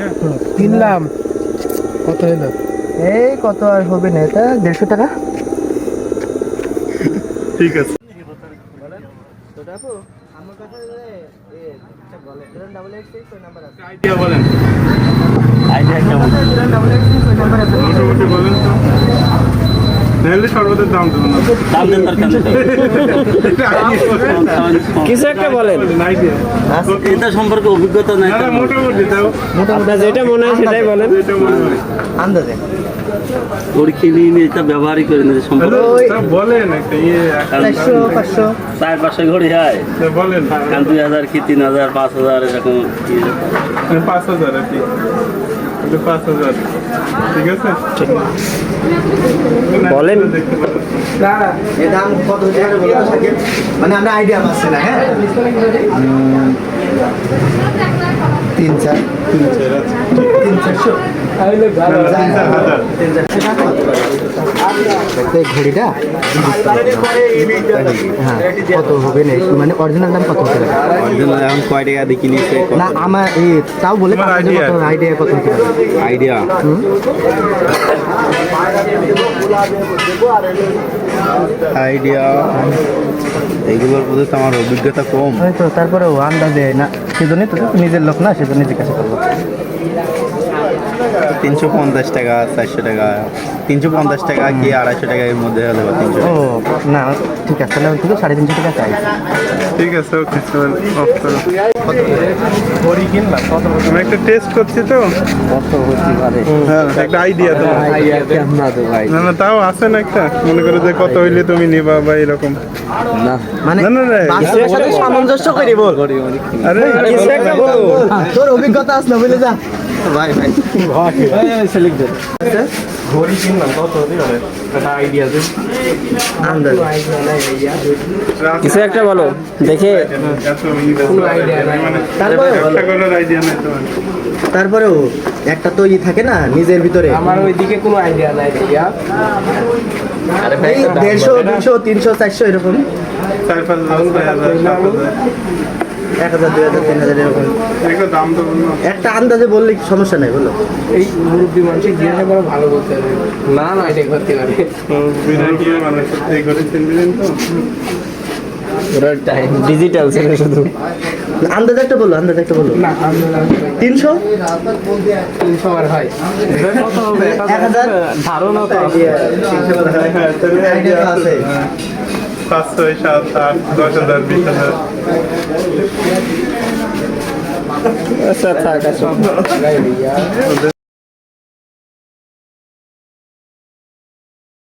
হ্যাঁ কিনলাম। কত হলো? এই কত আর হবে না, এটা 150 টাকা। ঠিক আছে। আইডিয়া বলেন, মোটামুটি বলেন তো। নাহলে শরবতের দাম দেবো না। কিছু একটা বলেন, আইডিয়া এটা সম্পর্কে অভিজ্ঞতা নাই। না না, মোটামুটি দাও। আপনার যেটা মনে হয় সেটাই বলেন। যেটা মনে হয়। আন্দাজে পরীক্ষা নিয়ে এটা ব্যবহারই করে না সম্পর্কে। তা বলেন একটা ইয়ে 400 500 4-5 ঘড়ি হয়, বলেন। 2000 কি 3000 5000 এরকম। 5000 আর কি, 5000। ঠিক আছে বলেন। দেখতে পারেন। না এর দাম কত হতে পারে বলো তো সাকিব? মানে আমরা আইডিয়া পাচ্ছি না। হ্যাঁ 3-4 3-400 ঘড়িটা হ্যাঁ কত হবে না, মানে অরিজিনাল দাম কত হবে? এখন কয় টাকা দিয়ে কিনেছে? না আমার এই তাও বলে তোমার idea? আইডিয়া কত হতে পারে? আইডিয়া আইডিয়া এগুলোর প্রতি তো আমার অভিজ্ঞতা কম। হয়তো তারপরেও আন্দাজে না, সেজন্যই তো নিজের লোক না, সেজন্য জিজ্ঞাসা করবো। 350 টাকা 400 টাকা, 350 টাকা কি 250 টাকা এর মধ্যে হলে বা 300 ও না ঠিক আছে, তাহলে আমি 350 টাকা চাই। ঠিক আছে, ওকে চল অফ করো। ঘড়ি কিনলাম কত? আমি একটা টেস্ট করছি তো। কত হতে পারে? হ্যাঁ একটা আইডিয়া তো। আইডিয়া কেমন আছে ভাই? না না, তাও আছে না একটা, মনে করো যে কত হইলে তুমি নিবা বা এরকম। না মানে না না রে, বাস্তবের সাথে সামঞ্জস্য করে বল। আরে কিছু একটা বলো। তোর অভিজ্ঞতা আছে না, বুঝলে যা ভাই ভাই সিলেক্টেড ঘড়ি কিনলাম কত হতে পারে একটা আইডিয়া দে। আন্দাজ। কিছু একটা বলো দেখে। কোনো আইডিয়া নাই, মানে তারপরে একটা করার আইডিয়া নাই তোমার। তারপরেও একটা তো ই থাকে না নিজের ভিতরে। আমার ওইদিকে কোনো আইডিয়া নাই ভাইয়া। এই 150 200 300 400 এরকম 4-5,000 6,000 7,000 1000 2000 3000 এরকম এগুলো দাম তো বলুন। একটা আন্দাজে বললে কি সমস্যা নাই বলো? এই মুরব্বী মানুষের জিজ্ঞাসা করা ভালো বলতে হবে। না না এটা করতে পারে বিরিয়ানি কি মানে এই ঘড়ি বিরিয়ানি তো ওরা টাইম ডিজিটাল ছিল শুধু। আন্দাজে একটা বলো, আন্দাজে একটা বলো। না 300 300 আর হয় কত হবে? 1000 ধারণা তো আছে। হ্যাঁ তাহলে আইডিয়া তো আছে। 5 6 7 8 10,000 20,000। আচ্ছা থাক আচ্ছা